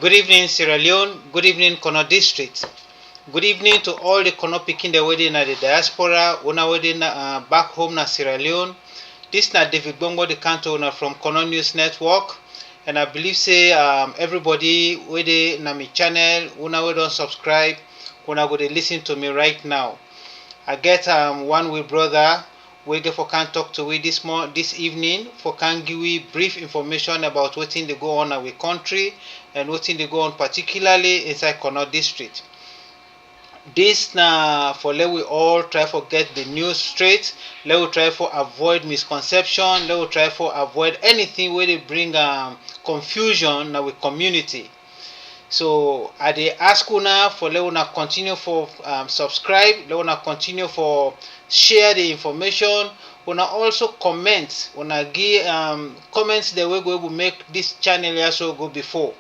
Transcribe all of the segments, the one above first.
Good evening, Sierra Leone. Good evening, Kono District. Good evening to all the Kono Pikin the wedding at the diaspora, una wedding back home na Sierra Leone. This na David Bongo, the cantor from Kono News Network. And I believe say everybody wey na my channel, una we don't subscribe, una go dey listen to me right now. I get one way brother we get for can talk to we this evening for can give we brief information about wetin dey go on in our country and wetin dey go on particularly inside Kono district. This na for let we all try for get the news straight, let we try for avoid misconception, let we try for avoid anything wey dey bring confusion in our community. So I dey ask una for let una continue for subscribe, let una continue for share the information, una also comment, una give comments the way we will make this channel also go before.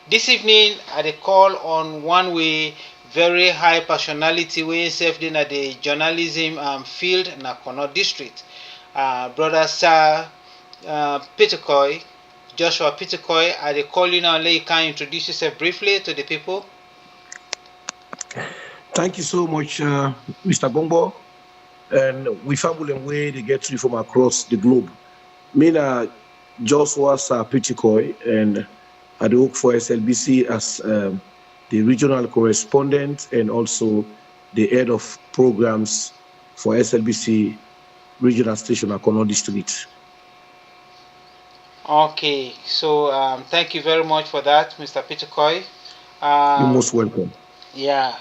This evening I dey call on one way very high personality wey himself dey na the journalism field na Kono district. Brother Sahr Pettiquoi, Joshua Pettiquoi, I dey call you now. Let you can introduce yourself briefly to the people. Thank you so much, Mr. Bongo. And we family and way they get you from across the globe. Me na Joshua Pettiquoi, and I work for SLBC as the regional correspondent and also the head of programs for SLBC regional station at Kono district. Okay, so thank you very much for that, Mr. Pettiquoi. You're most welcome. Yeah.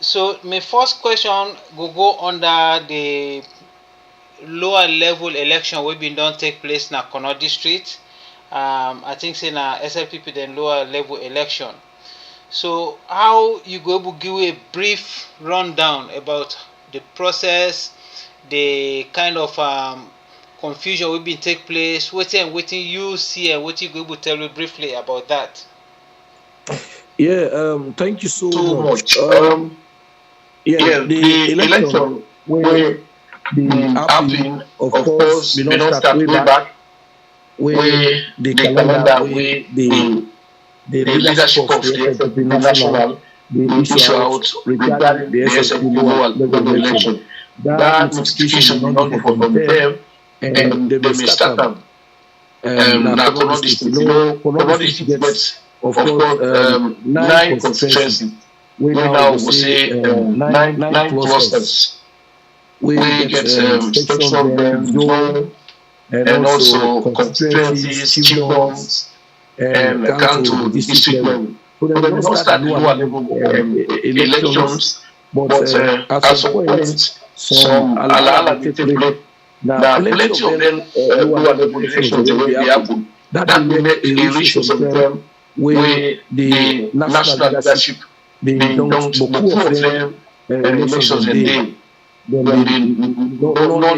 So my first question will go under the lower level election wey been don take place na Kono district. I think say na SLPP then lower level election. So how you go able give a brief rundown about the process, the kind of confusion wey been take place, wetin you see and wetin you go able tell me briefly about that. Yeah, thank you so much. The election where the happening, of course, we don't start way back, where the calendar, where the leadership of the SLPP national, they issue out regarding the SLPP lower level election. That notification will not be from them, and they may start them. Now, Kono district, Kono district gets, of course, 9 constituencies. We now will say 9 clusters. We get section zone, and also constituencies, chiefdoms, and council district level. So they don't start the lower level elections, but at some point, some allow take place. Now, plenty of them lower level elections already happen. That will make a reach of them where the national leadership they don't beaucoup of them elections a day. Then no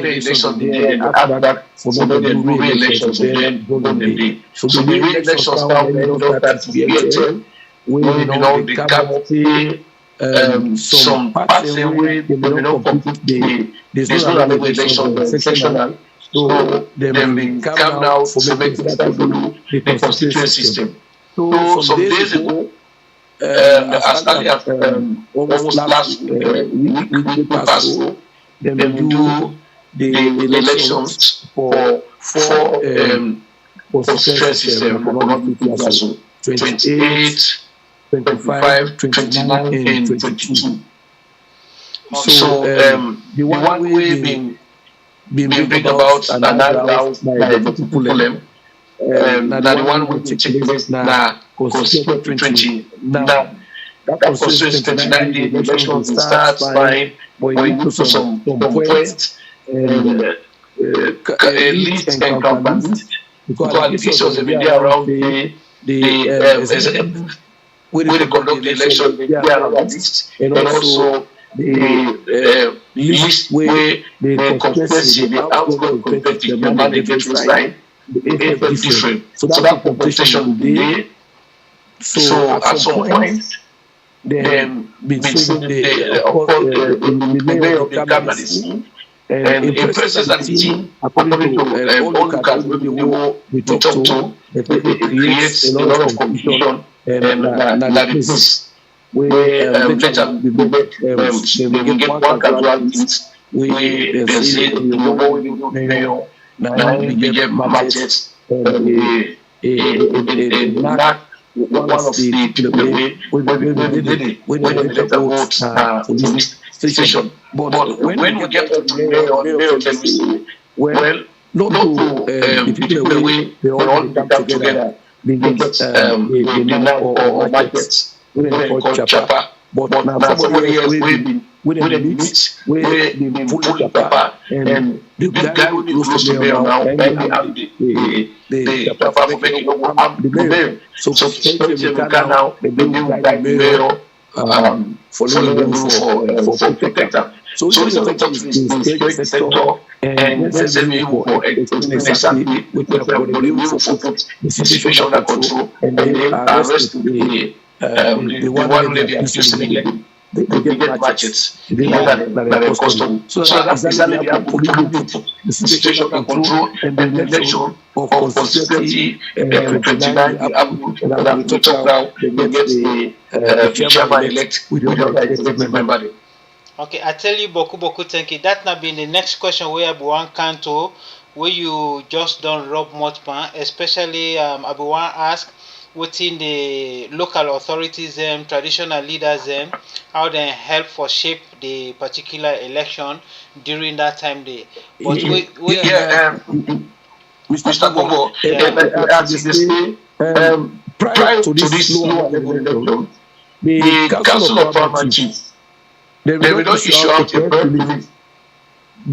the elections a day, and after that, for them to do re-elections again, don't a day. So the re-elections now they don't start to be attended. We know the cabinet, some parts where they don't complete there's no level election sectional. So them being come now for making start to do the constituency system. So some days ago, as early as almost last week past, then we do the elections for 4 constituency system for Kono 28, 25, 29, and 22. So the one we been bring about and announced by the people now the one we take place now constituency 20 now that constituency 29 the elections starts by going to some points and list and campaigns because allegations have been there around the where they conduct the election they are around list and also the list where the constituency the outcome competitive the mandate resign the different. So that competition day. So at some point, then between the mayor of the cabinet And in places that the team, according to all lookers, maybe who we talk to, it creates a lot of confusion and na the place where later they will get one casualties where they say the Yobo will be mayor, now we get matches and a knock one of the people away when they later vote police station. But when we get to the mayor can we say, well, not to the people away, they all come together. They get the knife or machetes, we they call chapa. But now somebody else we didn't meet, we been pull the chapa, and the guy who be close to mayor now, and they have the chapa for making up the mayor. So security we can now, they will guide the mayor following the rule for protector. So this is the security sector, and then say we will explain exactly what we have got to do for put the situation under control, and then arrest the one who they are accusing they get matches that are custom. So that's exactly the apple to put the situation under control, and the election of constituency 29 the apple that we talk now, they get the chairman elect with the other executive member. Okay, I tell you, Boku, thank you. That now been the next question where Abuwan Kanto, where you just don't rub much pan, especially Abuwan ask within the local authorities, traditional leaders, how they help for shape the particular election during that time day. But Mr. Gogo, as they say, prior to this lower level election, the Council of Paramount Chiefs, they will not issue out a press release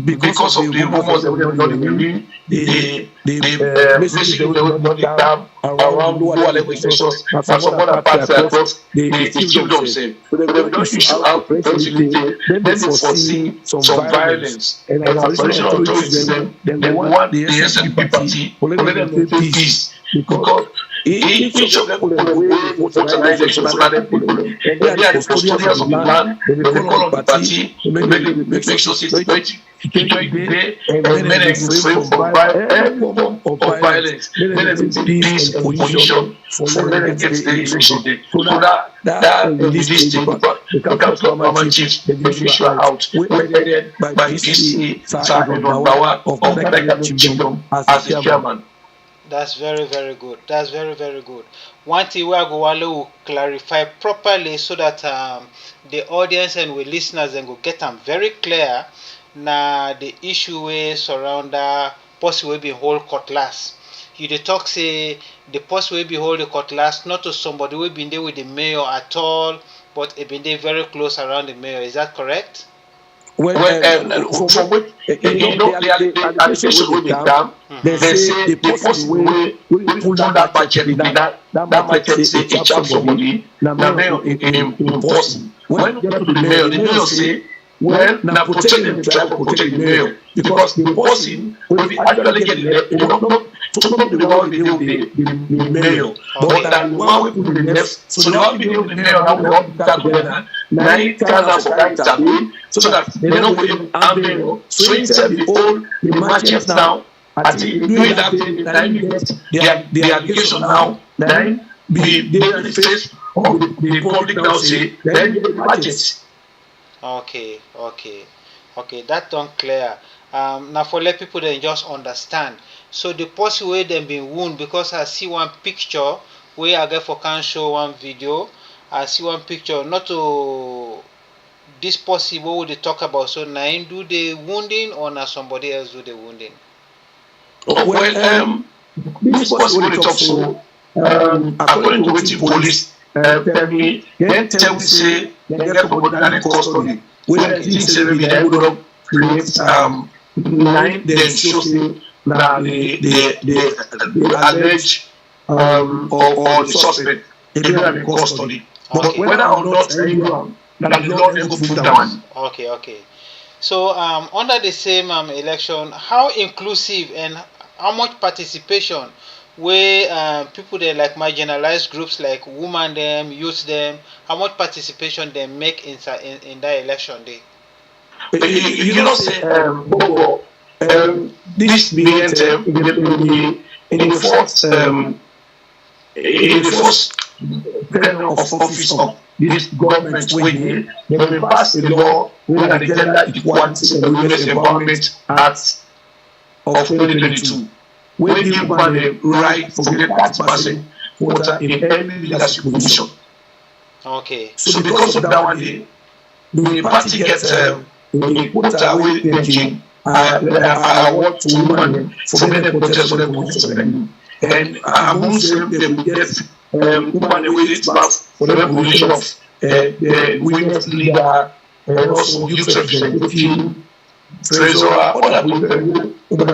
because of the rumors that we have done in the ring, the message they will not come around lower level elections and some other parts across the kingdom themselves. So they will not issue out press release, then they foresee some violence. And as traditional authorities, then they want the SLPP party to let them maintain peace because each of them will vote for an election so that people, and they are the custodians of the land, they will call on the party to make sure security there, and then they refrain from any form of violence, then they maintain peace and position for when they get the election day. So that this stage, the Council of Paramount Chiefs, they issue out, headed by PC Sahr of Pettiquoi Kingdom as the chairman. That's very, very good. That's very, very good. One thing we will clarify properly so that the audience and we listeners and will get them very clear. Now the issue we surround post will be whole cutlass. You the talk say the post will be hold the cutlass not to somebody who been there with the mayor at all, but it been there very close around the mayor. Is that correct? From which the allegation will be done, they say the person will pull that budget, that budget say it chap somebody, the mayor in person. When you get to the mayor say, well, now protect them, try to protect the mayor, because the person will be actually get elected, not the one with the mayor, but the one with the left. So the one with the mayor now we all come together, 9,000 for that campaign, so that they don't put him and mayor. So instead the old the matches now, I think doing that thing, the allegation now, then be the face of the public now say, then the matches. Okay, that don't clear. Now for let people then just understand. So the person where them been wound because I see one picture where I get for can show one video. I see one picture not to this possible what they talk about. So now do the wounding or now somebody else do the wounding? Well, this possible they talk so according to what police tell me, then tell me say they get somebody in custody. When I think say maybe they would create nine then show say now the alleged or the suspect they be in custody. But whether or not anyone that the law then go prove that one. Okay. So under the same election, how inclusive and how much participation where people they like marginalized groups like women them, youth them, how much participation they make in that election day? you know, say, Bobo, this being in the first term of office of this government, where they pass a law where the Gender Equality and Women's Empowerment Act of 2022, where give women the right for get 30% quota in any leadership position. Okay. So because of that one, the party gets a quota with them award to women for their protest for their position. And amongst them, they will get women with it for the position of the women's leader and also youth representative, treasurer, other people. But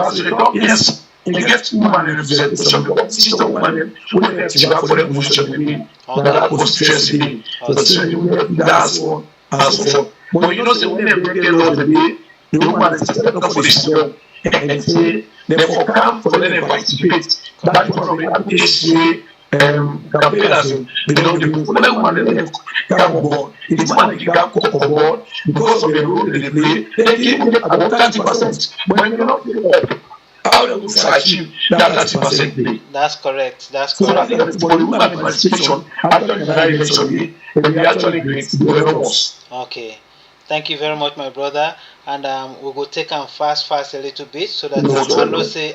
as yes, you get women representation, but system women women for the position that was stressing. That's one as for. But you know, say when they break the law today, the woman is set up for this law and say therefore come for them to participate. That's one of the applications we campaigners belong to. When the woman come on board, it's one that you can come on board because of the role they play. They give about 30%. When you're not how they will achieve that 30% play. That's correct. That's so correct. So for the woman participation, actually the election, it be actually great to do us. Okay. Thank you very much, my brother. And we will take and fast a little bit so that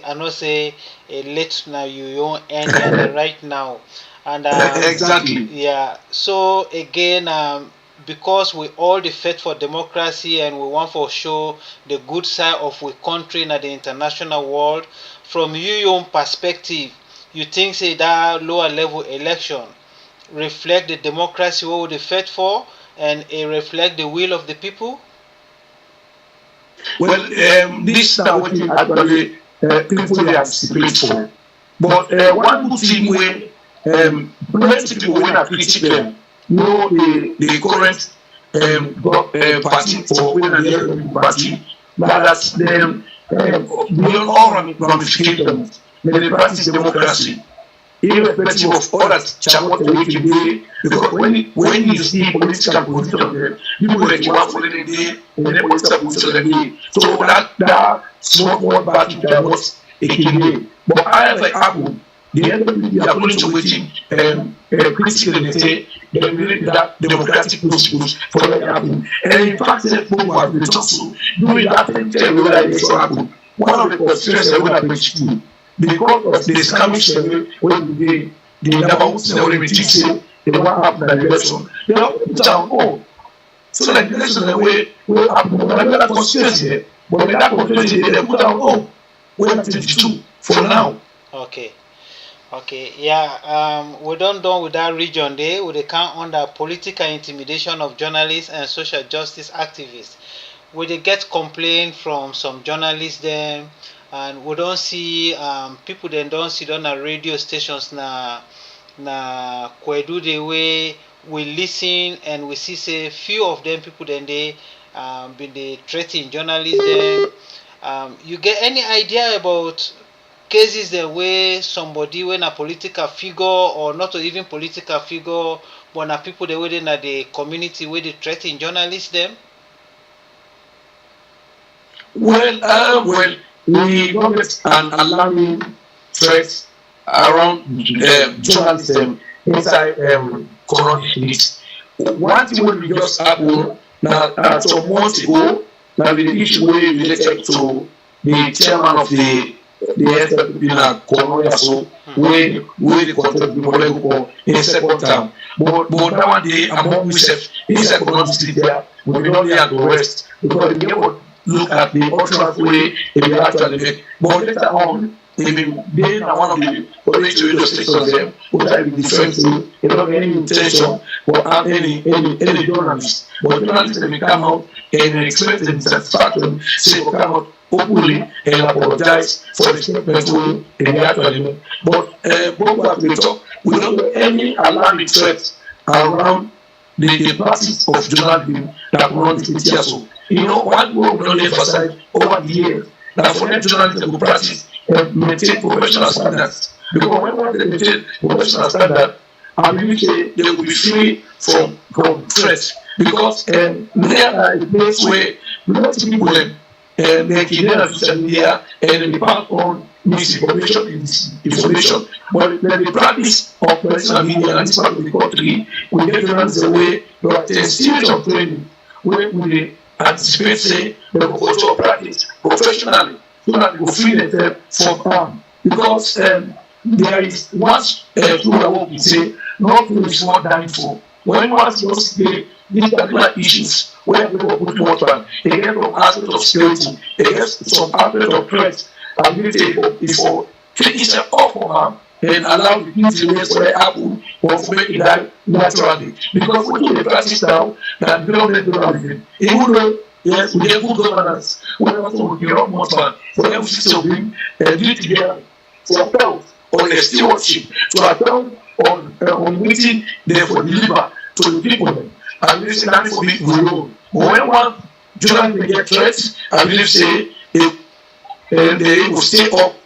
I know say late now you won't end right now. And exactly. Yeah. So again, because we all the fight for democracy and we want to show the good side of our country in the international world. From your own perspective, you think say that lower level election reflect the democracy we would fight for? And it reflect the will of the people? Well, this is what actually people they anticipate for. But one good thing where plenty people when are critical know the current party for when the party that them beyond all ramifications, they practice democracy. Irrespective of all that chabot we can do, because when you see political position, people that you want for the day, and then political position, so that small party chabot it can do. But I have like Apple, the end of the according to waiting, critically they say they believe that democratic principles for that happen. And in fact, people have been talked to doing that thing, tell you that it's happen. One of the constituencies that we have been school. Because of the skirmish when the Nabawut already say they want up the election, they don't put down all. So like the election we have another constituency, but that constituency they put down all. We have 22 for now. Okay. Yeah. We're done with that region there. We count under political intimidation of journalists and social justice activists. We get complaint from some journalists then. And we don't see people then don't see on the radio stations na kwedu the way we listen and we see say few of them people then they been they threatening journalism. You get any idea about cases the way somebody when a political figure or not even political figure but na people the way they na the community where they threatening journalists them? Well. We don't get an alarming threat around journalism inside current heat. One thing we just happened now some months ago, now the issue related to the chairman of the SLPP in Colombia, so where the contract be in second term. But that one day among myself, inside cannot sit there, we don't have to rest because they never look at the ultra way they actually make. But later on, even they are one of the radio stations there, which I be defending, they don't have any intention or any journalist. But journalists they come out and express their satisfaction, say come out openly and apologize for the statement they actually make. But what we talk, we don't have any alarming threats around the practice of journalism that runs in TSO. You know, one word we don't emphasize over the years that for them journalists to practice and maintain professional standards. Because when they maintain professional standards, I believe they will be free from threats. because there are a place where lots of people they can on social media and they pass on misinformation and disinformation. But the practice of personal media in this part of the country will get runs away to attend series of training where we anticipate say the cultural practice professionally so that they go free themselves from harm. Because there is once through what we say, not food is worth dying for. When once you see these particular issues where people put much on, again from aspect of security, again some aspect of threat, and we say before take yourself off from harm and allow the incidents where happen or for make it die naturally. Because we do the practice now that development journalism, even though yes, we get good governance, we also we cannot much on for them to bring and do it together for health on the stewardship to account on wetin dem for deliver to the people and lis ten ing for me we know but when one journalist dey get threat I believe say they go stay up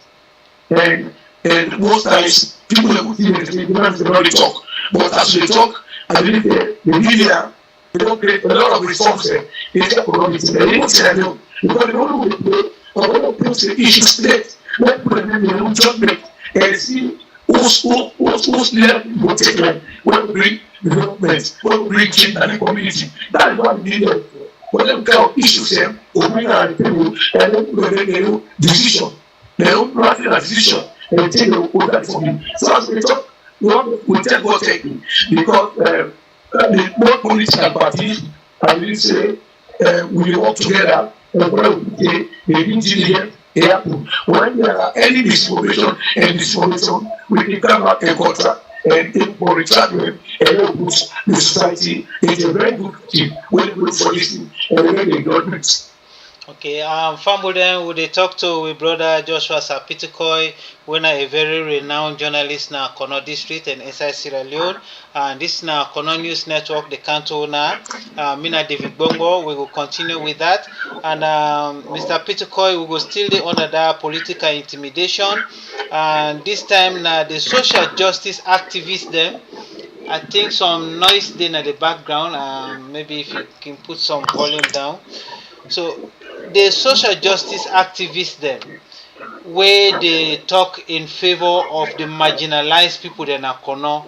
and most times people dey go see dem say journalists dey no dey talk but as we dey talk I believe the media dey don create a lot of reforms inside community dem even say I know because they no know the or put the issue straight when people dey make their own judgement and see who's leader go take them when we bring development, when we bring change in the community. That is what we need them for. But them kind of issues them, we bring out the people and then we make their own decision. Their own practical decision and take them over that for me. So as we talk, we take God take me because the both political parties and we say we work together and when we say they intelligent happen. When there are any misinformation and disinformation, we can come out and contract and take for retirement and help boost the society. It's a very good thing when we look for this thing and make the government. Okay, Fambo then we dey talk to we brother Joshua Sahr Pettiquoi, when a very renowned journalist na Kono District and inside Sierra Leone. And this na Kono News Network, the canto na. Mina David Bongo, we will continue with that. And Mr. Pettiquoi, we will still dey under that political intimidation. And this time na the social justice activists them. I think some noise there in the background. Maybe if you can put some volume down. So the social justice activists them where they talk in favor of the marginalized people in Kono.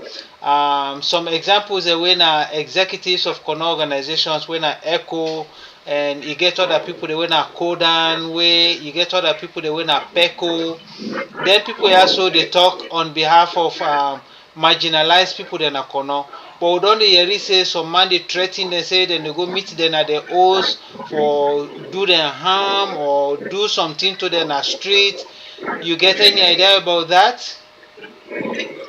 Some examples are when executives of Kono organizations when E.S.K and you get other people they when Kodan where you get other people they when Peko. Then people also they talk on behalf of marginalized people in Kono. But we don't hear say some man they threaten they say then they go meet them at the house for do them harm or do something to them at street. You get any idea about that?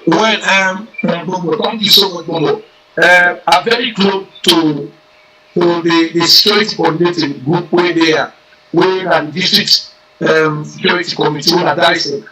Well, Bongo, thank you so much, Bongo. I'm very close to the security coordinating group where they are, where the district security committee where that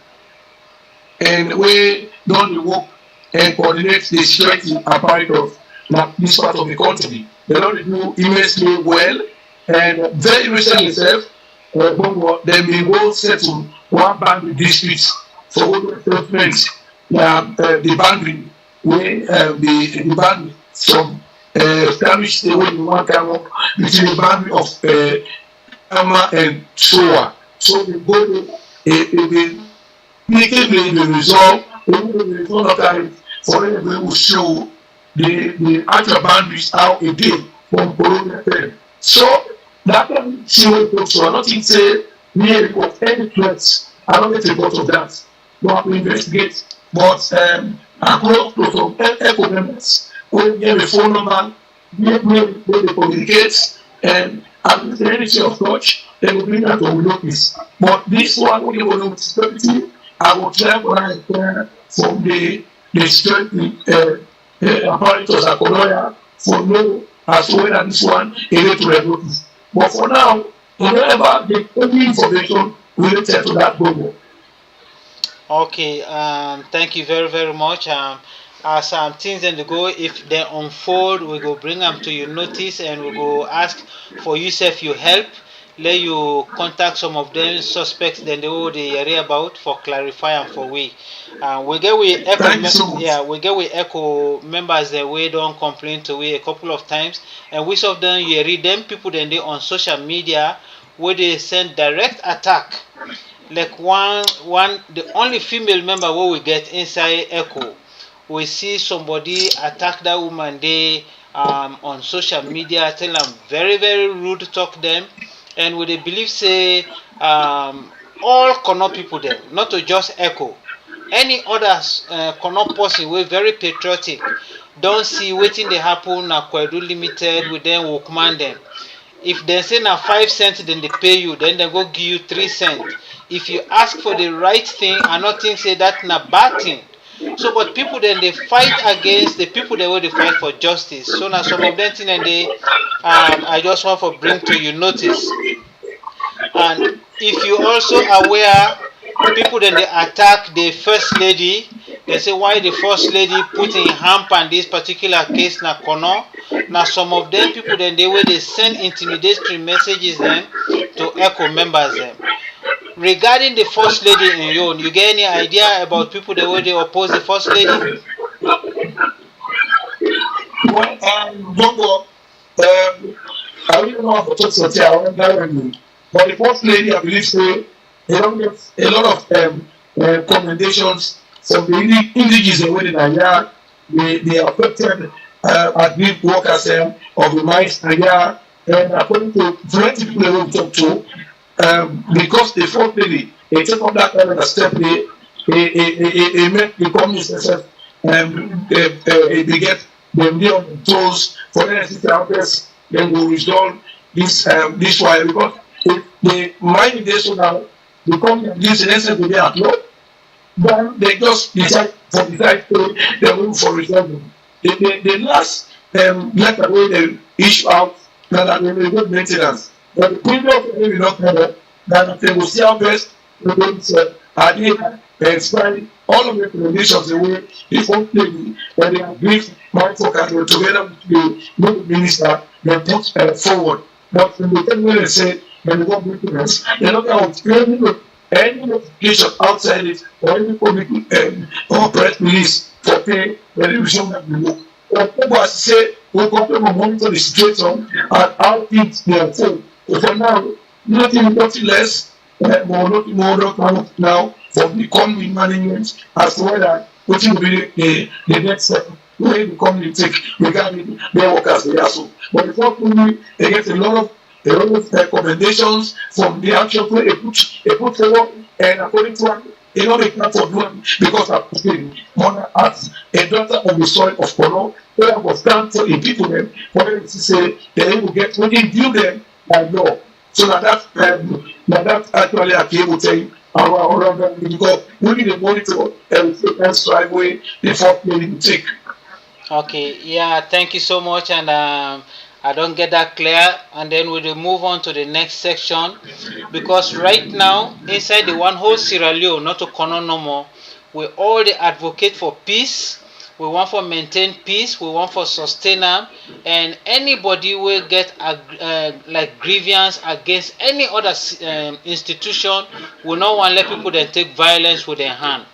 and we don't work and coordinate the security apparatus in this part of the country. They don't do immensely well and very recently itself, they may go settle one boundary districts for all the developments. The boundary where the boundary from established the way you want to work between the boundary of Ama and Soa. So they go they make it the result, the result of that for them they will show the actual boundaries out again from colonial time. So that can show it also. I don't think say me report any threats. I don't get a report of that. But we investigate. But across to some ECHO members, we get a phone number, where they communicate, and at the energy of touch, they will bring that to notice. But this one, we will know security. I will try to from the security apparatus at Konoya for no as well as this one, able to notice. But for now, whenever the any information related to that program. Okay, thank you very, very much. As things then go, if they unfold, we go bring them to your notice and we go ask for you if you help. let you contact some of them suspects then they will they hear about for clarify and for we. We get we echo Thank you so much. yeah, we get we echo members that we don't complain to we a couple of times, and which of them you read them people then they on social media where they send direct attack, like one the only female member where we get inside echo, we see somebody attack that woman they on social media, tell them very very rude talk them, and we dey believe say all Kono people dem, not to just echo, any others Kono person wey very patriotic don see wetin dey happen na Kwedu limited with dem workman dem. If dem say na 5 cents dem dey pay you, then dem go give you 3 cents. If you ask for the right thing, I no think say that na bad thing. So but people dem dey fight against the people dem wey dey fight for justice. So na some of them thing dem dey I just want to bring to you notice. And if you also aware, people then they attack the first lady. They say why the first lady put in hamp on this particular case na Kono. Now some of them people then they way they send intimidatory messages then to echo members them. Regarding the first lady in Yon, you get any idea about people the way they oppose the first lady? Well, don't go. I don't know how to talk to you, but the first lady, I believe, say they don't get a lot of commendations from the indigenous in Nigeria. They affected agreed workers of the mines Nigeria, and according to plenty people we talk to, because the first lady, they take up that kind of step, they make the communists they get them there on the toes for the next helpers, then will resolve this wire because the mine they so now become this lesson to be at law, then they just decide to they move for resolving. The last letter where they issue out that they will good maintenance. But the previous will not cover that they will see how best they don't are they expand all of the recommendations away before lady when they agree my focus together with the minister they put forward. But in the time when they say when they want documents, they don't have any notification outside it or any public or press release for pay the revision that we look. October say we come to monitor the situation and how things they are told. So for now, nothing less or nothing more now for the company management as to whether what will be the next step where the company take regarding their workers they are so. But before company they get a lot of recommendations from the action where they put forward and according to one they know they can't for doing because of mother as a daughter of the soil of Kolo, where was stand for in people them for them to say they will get when they view them by law. So that actually a cable thing around because we need a monitor and strive way before they take. Okay, yeah, thank you so much, and I don't get that clear, and then we'll move on to the next section because right now inside the one whole Sierra Leone, not to Kono no more, we all the advocate for peace. We want for maintain peace. We want for sustain them, and anybody will get like grievance against any other institution. We not want let people then take violence with their hand.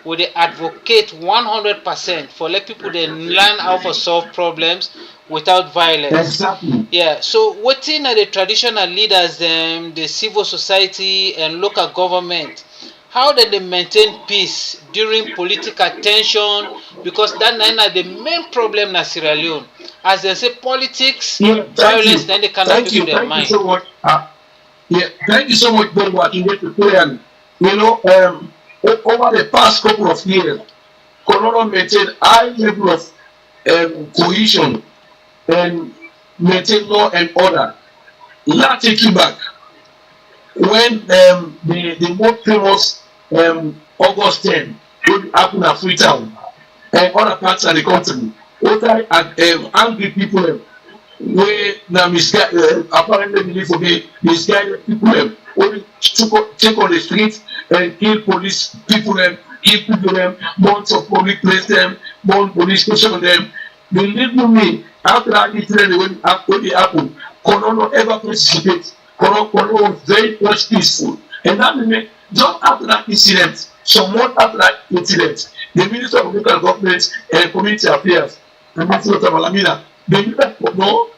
We dey advocate 100% for let people then learn how to solve problems without violence. Exactly. Yeah, so wetin are the traditional leaders them, the civil society and local government, how dem dey maintain peace during political tension, because that na the main problem na Sierra Leone. As dem say politics, Yeah, violence then they cannot people their thank you mind. so much. Yeah, thank you so much, Ben, what you get to play. And you know, over the past couple of years, Corona maintained high level of cohesion and maintain law and order. Not taking back when the most famous August 10 would happen at Freetown and other parts of the country. What angry people wey na apparently believe to be misguided people only take on the street and kill police people kill people burn some public place burn police station believe me after that incident wey dey happen Kono no ever participate Kono was very much peaceful. And that meant just after that incident, some months after that incident, the Minister of Local Government and Community Affairs, the Minister of Malamina, they needed to know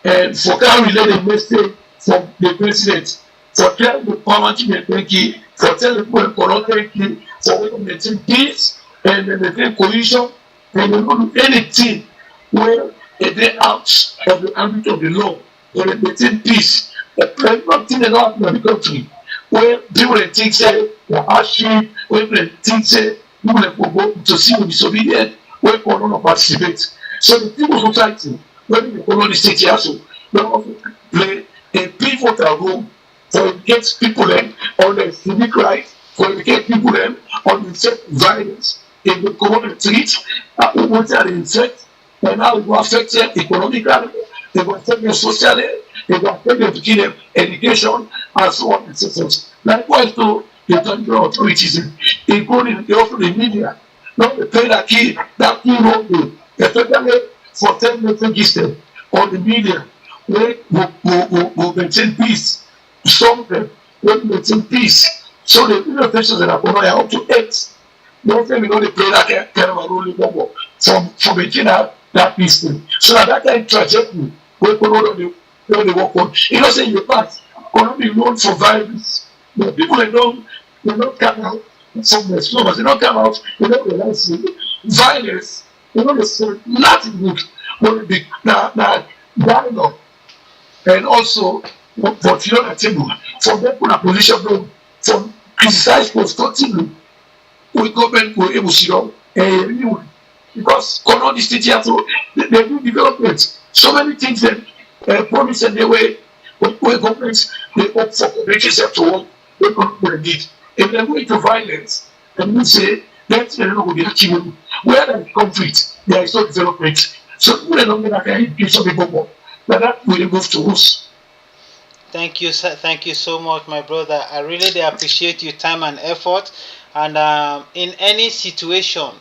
and for can relay the message from the president, for telling the parliament thank you, for telling the people thank you, for maintaining peace and maintain cohesion and do anything where they out of the ambit of the law, where they maintain peace. There's nothing that happen in the country where people think say they hardship, where people think say people go to see disobedient, where people don't participate. So the civil society, when the colony state here, so they also play a pivotal role for educate people then on the civic rights, for educate people then on the self violence in the community, what are the insects, and how it will affect them economically, it will affect them socially, it will affect them to give them education, and so on and so forth. Likewise, too, the country authorities, including also the media, not the play that key role, especially for telling the system on the media, where will maintain peace, some of them will maintain peace. So the media officials that are going to up to 8. Don't tell me not to play that kind of a role anymore for maintaining that peace thing. So that kind of trajectory where people don't work on. You know, say in the past, not be known for violence. But people they don't come out from the slums, they don't come out, they don't realize violence, they don't say nothing good. But the dialogue and also for children at table, for them in a position from criticize constructively. We government will able to see because Kono the state here so they do development. So many things that promise and they way governments they opt for cooperative sector work, they don't need. If they go into violence, and we say that's not going to be achievable. Where there is conflict, there is no development. So we don't get that give some people more. But that will move to us. Thank you, sir. Thank you so much, my brother. I really appreciate your time and effort. And in any situation,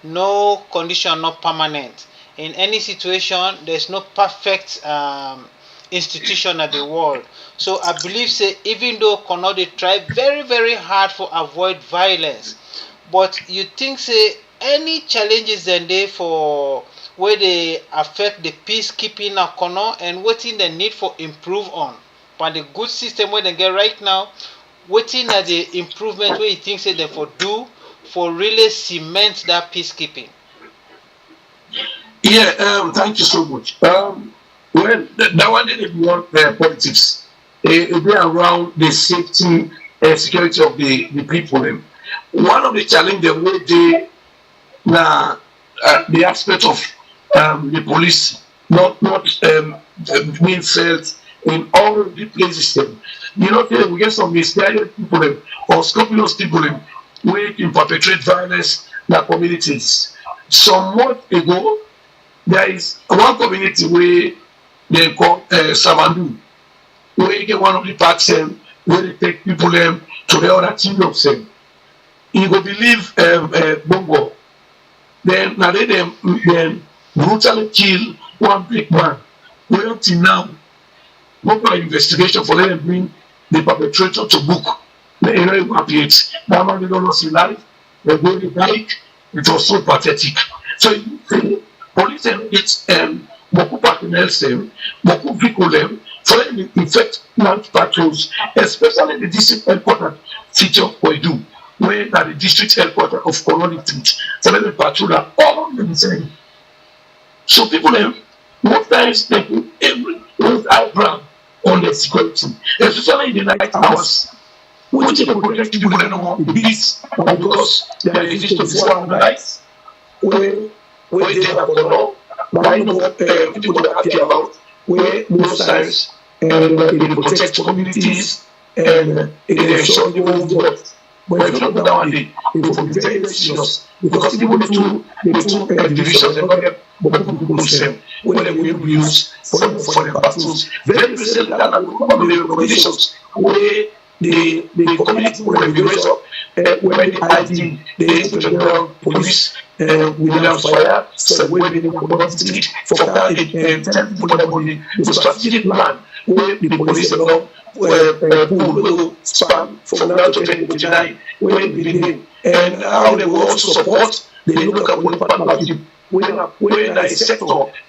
no condition, not permanent. In any situation, there's no perfect institution at the world. So I believe, say, even though Kono they try very, very hard for avoid violence, but you think, say, any challenges then there for where they affect the peacekeeping of Kono and waiting the need for improve on. But the good system where they get right now, waiting at the improvement where you think say they for do for really cement that peacekeeping. Yeah, thank you so much. Well, that one didn't want politics. They around the safety and security of the people. One of the challenges where they now the aspect of the police not being felt in all the places. You know, we get some misguided people or scrupulous people who can perpetrate violence in their communities. Some months ago, there is one community where they call Samandu, where you get one of the parts where they take people to the other team of them. You go believe Bongo. Then now they brutally kill one big man. Well, until now, no investigation for them bring the perpetrator to book. They don't evacuate. That man they don't lose his life. They go to bike. It was so pathetic. So the police get beaucoup personnel, beaucoup vehicle for them to effect large patrols, especially the district headquarters city of Koidu, where the district headquarters of Koloni Street. So them patrol are all the same. So people most times they put every eyebrow on the security, especially in the night hours. Which they protect people that don't want to beat because there exists a forum lights where they have gone but I know what people are happy about, where most times they protect communities and they ensure the whole world. But if you don't go down it will be very serious because people the two divisions and people same when they will use for the battles. Very recently, that the recommendations where the community will be raised up when the ID, the Inspector General Police, Williams Fire, where they will not street for that and tell people about the strategic plan where the police have not pulled span from now to 2029, where they begin, and how they will also support the local police partnership when a sector,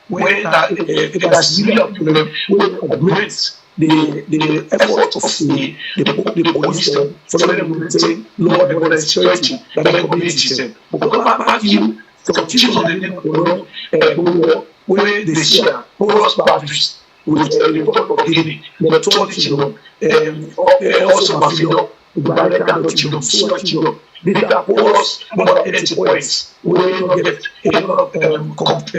when it has really a problem, when it upgrades the effort of the police for them to maintain law and order and security in the communities. Because back you, some children in the where they share porous boundaries with the Republic of Guinea, the 12 children, also Mafia, the children, so children. These are porous about 80 points. We will get a lot of adequate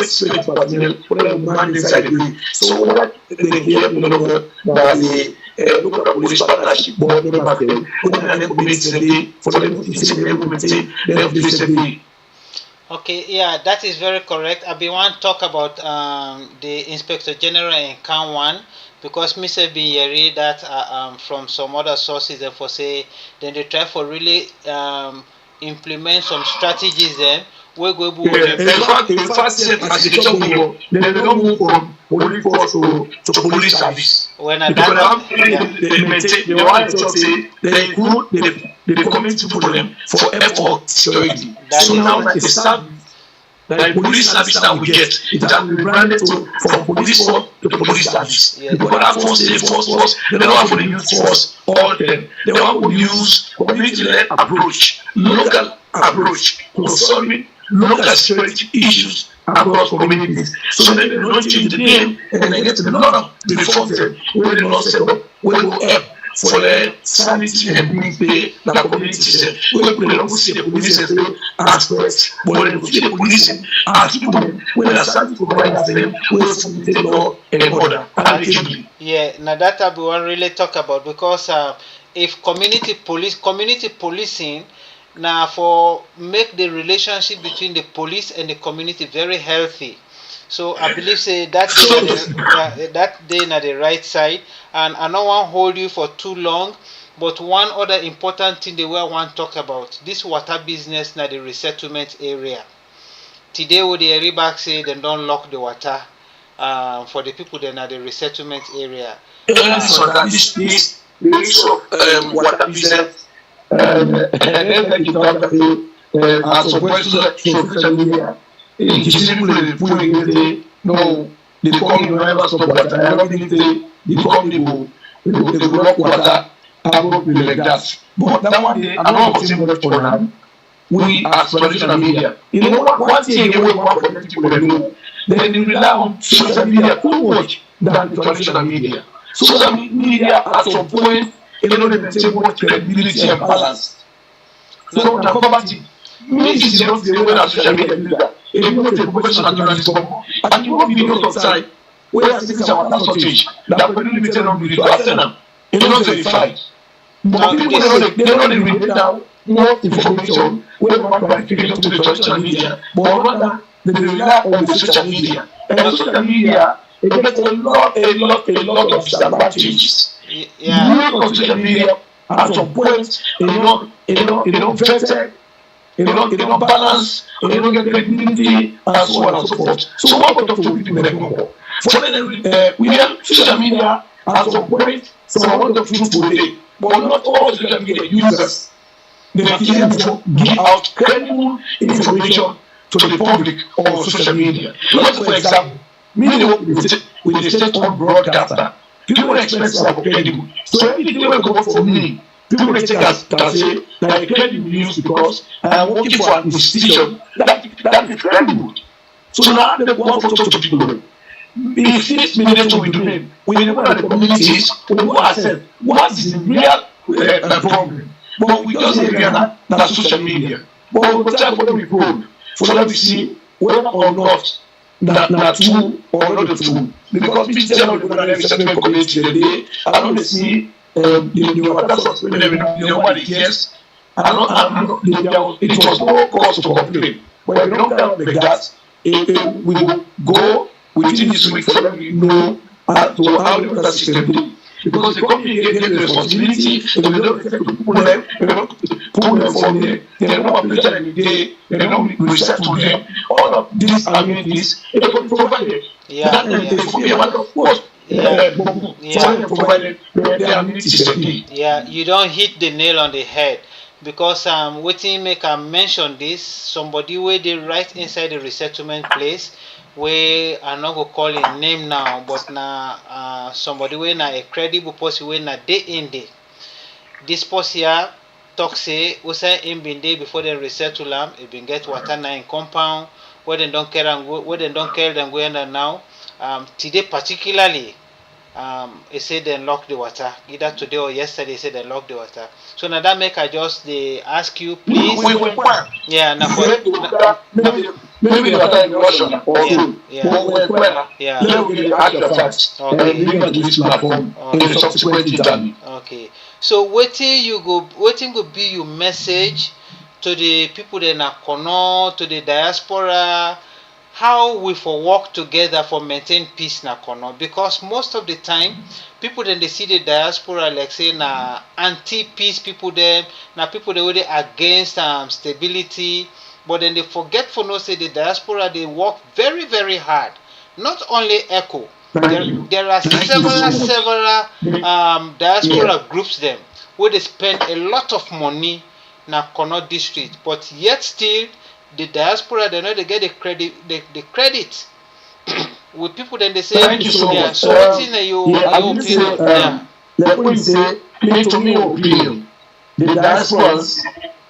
space for them man inside the so what they hear that the local police partnership board members them, and community for them to implement their Okay, yeah, that is very correct. I want to talk about the Inspector General in Can 1 because Mr. Bin Yeri that from some other sources and for say then they try for really implement some strategies then we go in fact as they talk about they don't move from police force to police service. When they maintain the one say they include the community problem for effort security. So now that the service, the police service that we get, it has been branded from police force to police service. Because that force, they don't have for the youth force, all them. They want to use community-led approach, local approach to solving local security issues across communities. So then they don't change the name and they get a lot of reforms where they don't set up, where they help for the sanity and the community. Where they don't see the police as threats, but they don't see the police as people when they are starting to provide them with some law and order. Yeah, now that I want really talk about because if community policing now for make the relationship between the police and the community very healthy. So I believe say that day na the right side, and I don't want to hold you for too long. But one other important thing the way I want to talk about this water business na the resettlement area. Today we the back say they don't lock the water for the people that are the resettlement area. This water business. And like you talk about as opposed to social media, no, they come in whenever stop water. Everything they come, they block water, probably like that. But that one day, I don't want to say much for them. We as traditional media, you know one thing they want for people to know, they rely on social media too much than traditional media. Social media at some point, they maintain much credibility and balance. So the poverty means it's not the way that social media do that. If you not a professional journalist, and you want videos outside, where things are not shortage, that will be limited on video after now. It's not verified. But people they don't read down more information when they want clarification to the traditional media, but rather they rely on the social media. And the social media, it gets a lot of disadvantages. Yeah. Use of social media at some point, vetted, balance, get credibility, and so on and so forth. So what we talk to people anymore? For then we have social media at some point, so I want to talk to today, but not all social media users. They can give out credible information to the public on social media. Like for example, me with the state-owned broadcaster. People expect to have credible. So anything they will go for me, people may take as say that credible news because I am working for an institution that is credible. So now they want to talk to people. If this minister we do it, we know that the communities who accept what is the real problem. But we just say that social media. But we try for them to probe, for them to see whether or not that true or not true. Because people tell me that resettlement community today, I don't see the water source when nobody cares. It was no cause to complain. But if you don't count like that, we will go within this week for them to know how the water system do. Because the company get the responsibility, if they don't respect to pull them, they don't pull them from there, they don't apply them every day, they don't resettle them. All of these amenities, they don't provide it. They forget about of course. provided their amenities again. Yeah, you don't hit the nail on the head because wetin make I mention this, somebody wey dey right inside the resettlement place wey I no go call him name now, but na somebody wey na a credible person wey na dey in there. This person here talk say outside him bin dey before dem resettle am, e bin get water na im compound wey dem don carry am go, wey dem don carry dem go enter now. Today particularly, he say dem lock the water. Either today or yesterday, he say dem lock the water. So now that make I just dey ask you, please. Yeah, na for maybe the water in Russia or so. Yeah. Let me ask your facts. Okay. Bring it to this platform in a subsequent interview. Okay. So wetin go be your message to the people that na Kono, to the diaspora, how we for work together for maintain peace na Kono? Because most of the time, people then they see the diaspora like say na anti-peace people them, na people they wey against stability, but then they forget for no say the diaspora they work very very hard. Not only ECHO, there are several diaspora groups them where they spend a lot of money na Kono district, but yet still the diaspora they know they get the credit with people then they say thank you so much. So what's in your opinion? Like when you say to me opinion, the diasporas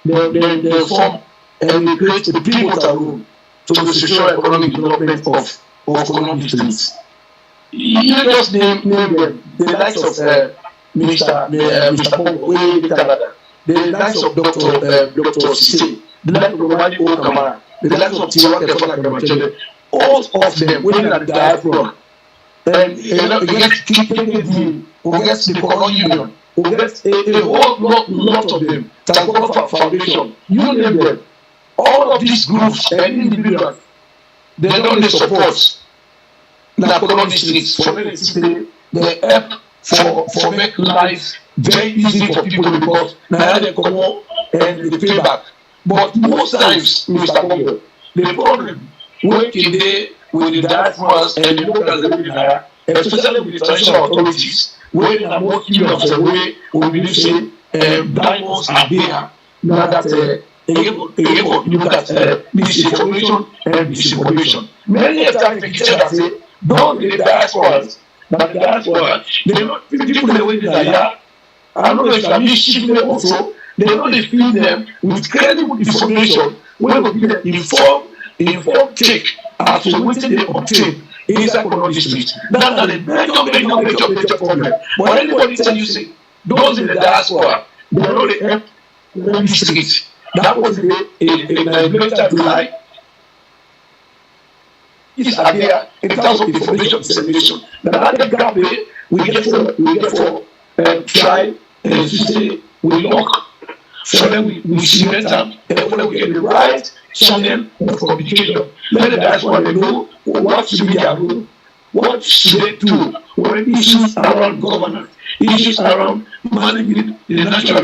they form and they create a pivotal role to the social economic development of Kono districts. You just name them, the likes of Mr. Pongo, way in Canada, the likes of Dr. Sise, the likes of Romani O. Kamara, the likes of Tiwa Kefola Kamachele, all of them within the diaspora. And you get KKD, who gets the Kono Union, who gets a whole lot of them, Tankofa Foundation, you name them. All of these groups and individuals, they don't need support. Now, Kono districts for many they help for make life very easy for people because now they come home and they pay back. But most times, Mr. Pongo, the problem working there with the diasporas and the local, especially with the traditional authorities, where they are more curious of the way we believe say diamonds are there. Now that you look at misinformation and disinformation. Many times they say, don't the diasporas, but the diaspora, they don't people the way they are here. I don't know if I'm mischieving them also, they don't feed them with credible information when we give them informed take as to what they obtain inside Kono district. That's a major problem. But anybody tell you say, those in the diaspora, they know they help Kono district. That was a blatant lie. Is there in terms of information dissemination. That gap we get for try to say we lock, so then we cement them, and when we get the right channel of communication, let the diaspora know what should be their role, what should they do when issues around governance, issues around managing the natural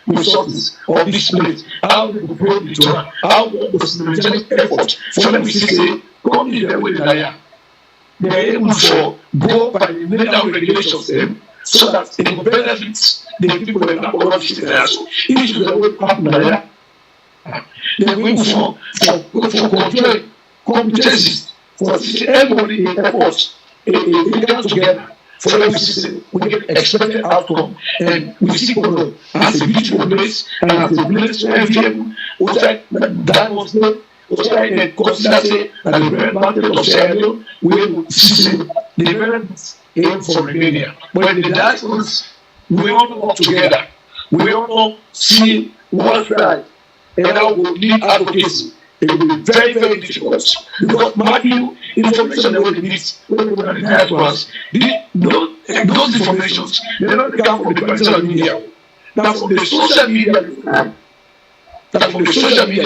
resources of this place, how they go into it, how the systematic effort for them to say, come in the way they are. They are able to go by the legal regulations them so that it will benefit the people that are all sitting there. So if you will happen there, they are going for control competencies for everybody in efforts. They come together for every system. We get expected outcome and we see Kono as a beautiful place and as a place where everyone that was there. Consider say that the very mountain of Sierra Leone will see the development aim for Romania. But the diasporas, we all work together. We all see one side and how we need advocacy. It will be very, very difficult because Matthew information that we need when we are the diasporas, those informations, they don't come from the traditional media. Now from the social media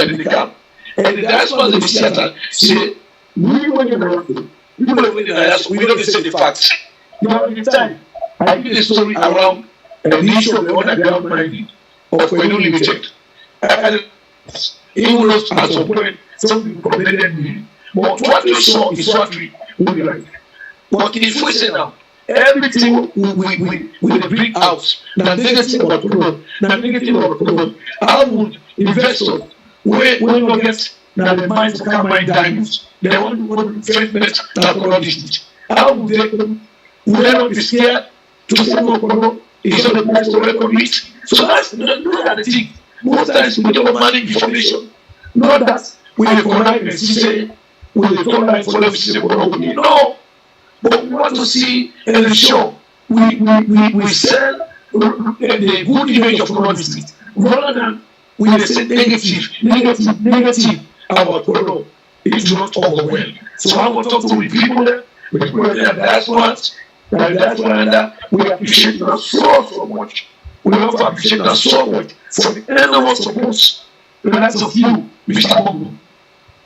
they come. And the diaspora in the Seattle say, we want to know people in the diaspora, we don't say the facts. Now, in time, I did a story around the issue of the underground mining of Kwenu Limited. And even though at some point, some people commended me. But what we saw is what we like. But if we say now, everything we bring out, now negative about product, now negative about product. How would investors we not get now the mind to come mine diamonds? They want investment that all this. How would they not be scared to say no product is not the price to record it? So that's the thing. Most times we don't manage information. Not that we recognize and say we don't like for them to say no. But we want to see and ensure we sell the good image of product rather than we say negative about product. It's not overwhelmed. So I want to talk to the people there, with the people there, that's what, we appreciate them so much. We have to appreciate them so much for the enormous support, the likes of you, Mr. Bongo.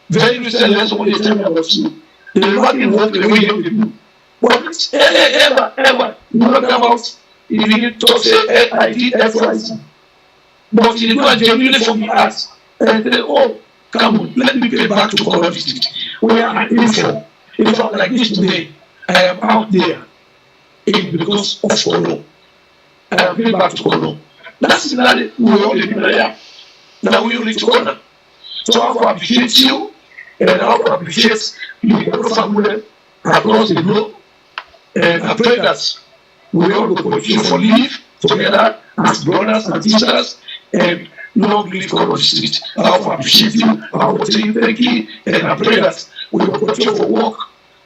Very recently, that's what they tell me about you. They never can work the way they do. But ever, you not come out if you talk, say, I did XYZ. But you do a genuinely from the heart and say, oh, come on, let me get back to Color District. Where I am from. If I'm like this today, I am out there because of Color. I am getting back to Color. That's not it. We all live there. Now we only to Color. So I want to appreciate you and I want to appreciate your family across the globe. And I pray that we all go continue for live together as brothers and sisters and long live Color District. I want to appreciate you. I want to tell you thank you. And I pray that we will continue for work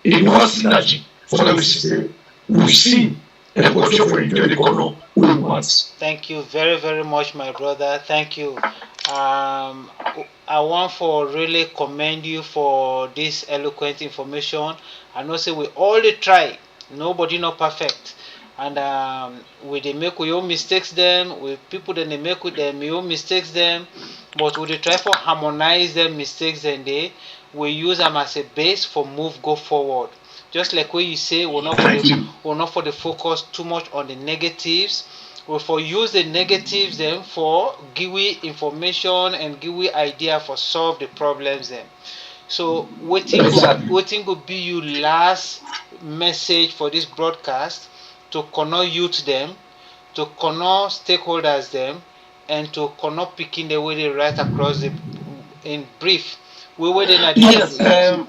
in one synergy for the system. We see and continue for enjoy the Color we want. Thank you very, very much, my brother. Thank you. I want to really commend you for this eloquent information. I know say we all try. Nobody not perfect. And we they make we own mistakes them. We people then they make with them we own mistakes them. But we they try for harmonize them mistakes and we use them as a base for go forward. Just like what you say, we're not for the focus too much on the negatives. We for use the negatives then for give we information and give we idea for solve the problems then. So waiting could be your last message for this broadcast to connect youth them, to connect stakeholders them, and to connect picking the way they right across the in brief. We were then at yes, I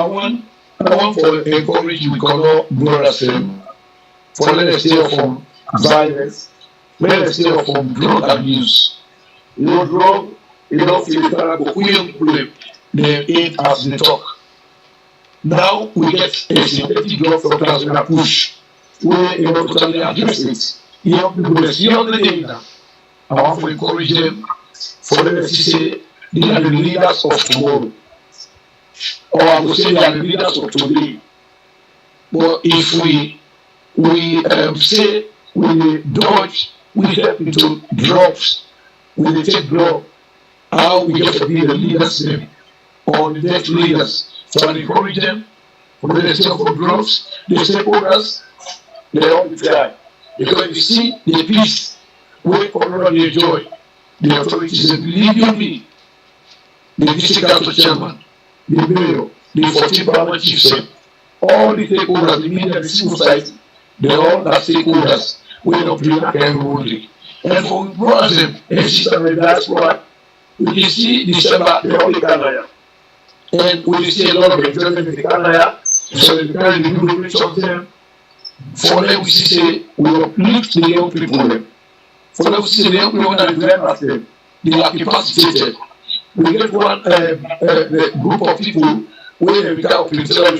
want to encourage we connect brothers for let us stay from violence, let us stay from drug abuse. No drug, physical, we don't blame. They eat as they talk. Now we get a synthetic drug substance in a push. We totally address it. Young people, young ladies, I want to encourage them for them to say they are the leaders of tomorrow. Or I would say they are the leaders of today. But if we say we dodge, we step into drugs, we take drugs, how we get to be the leaders then? Or the deaf leaders. So I encourage them for the sake of drugs, the stakeholders, they all try. Because you see the peace, we already enjoy. The authorities say, believe you me, the district council chairman, the mayor, the 14 permanent chiefs, all the stakeholders, the media, the civil society, they all are stakeholders. We don't play like everybody. And for brothers and sisters in the diaspora, we can see December, they all the and we see a lot of enjoyment in the Canada, so the Canada do reach of them. For them, we see we uplift the young people. For them, we see the young people that develop them. They are capacitated. We get one group of people where they become political and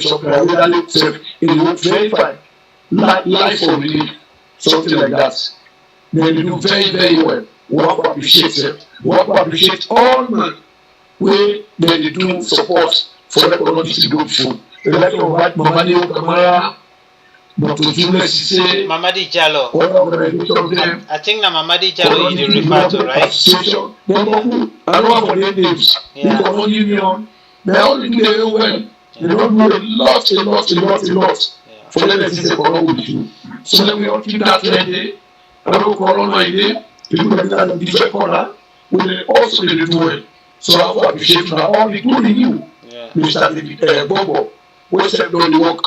they very fine. Life for relief, something like that. Then they do very, very well. We want to appreciate them. We want to appreciate all men. Where they do support for the economic to go before. The like of white Mamadi Okamara, Dr. Julius say, Mamadi Jallo. I think na Mamadi Jallo is the refer to, right? Association. I don't want for their names. Yeah. The common union. They all do their own well. They don't do a lot. Yeah. For them to say, with you. So then we all keep that ready. I don't call on my name. People that are in different corner. We also do well. So I appreciate now all including you, Mr. Bobo, who said no work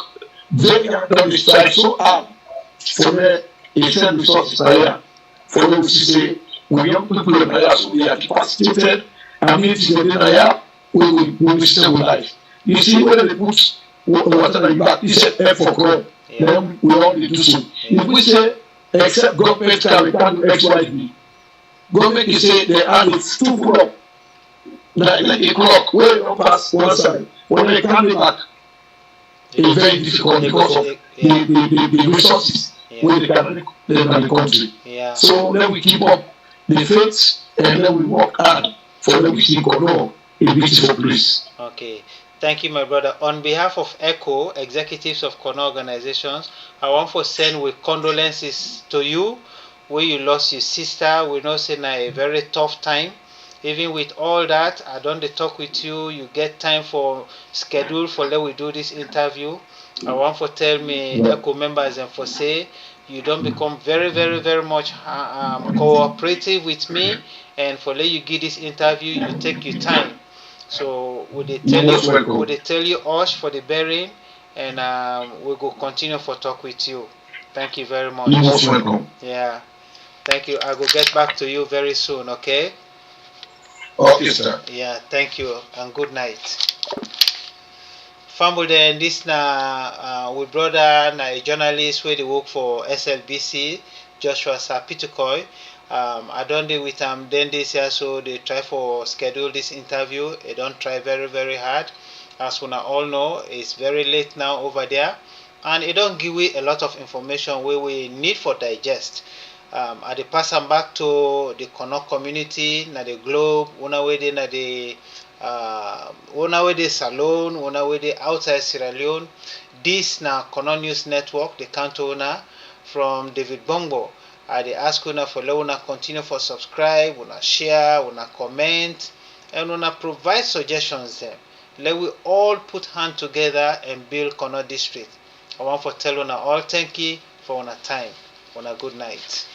They have done the strike so hard for the extend resources here. For them to say, we young people in here, so we are capacitated, and it is within here, we will stable life. You see, when they put water in the back, it's an F for crop. Then we all need to do so. If we say, except government can do XYZ, government can say they have it too full up. Like a clock, where you pass one side, when they come back, it's very difficult because of the resources where they can in the country. So then we keep up the faith and then we work hard for them to see Kono a beautiful place. Okay. Thank you, my brother. On behalf of ECHO, executives of Kono organizations, I want to send with condolences to you where you lost your sister. We know it's a very tough time. Even with all that, I don't talk with you. You get time for schedule for let we do this interview. I want to tell me ECHO members and for say you don't become very, very, very much cooperative with me, and for let you give this interview, you take your time. So would they tell you Osh for the bearing, and we go continue for talk with you. Thank you very much. You're most welcome. Yeah. Thank you. I will get back to you very soon, okay? Okay, sir. Yeah, thank you and good night. Family, then this na we brother na a journalist where they work for SLBC, Joshua Sahr Pettiquoi. I don't deal with them then this year, so they try for schedule this interview. They don't try very, very hard. As we all know, it's very late now over there, and it don't give we a lot of information where we need for digest. I dey pass am back to the Connaught community, na the globe, una wey dey na the una wey dey Salone, una wey dey outside Sierra Leone. This na Connaught News Network, the counter owner from David Bongo. I dey ask una for let una continue for subscribe, una share, una comment, and una provide suggestions them. Let we all put hand together and build Connaught district. I want to tell una all thank you for una time. Una good night.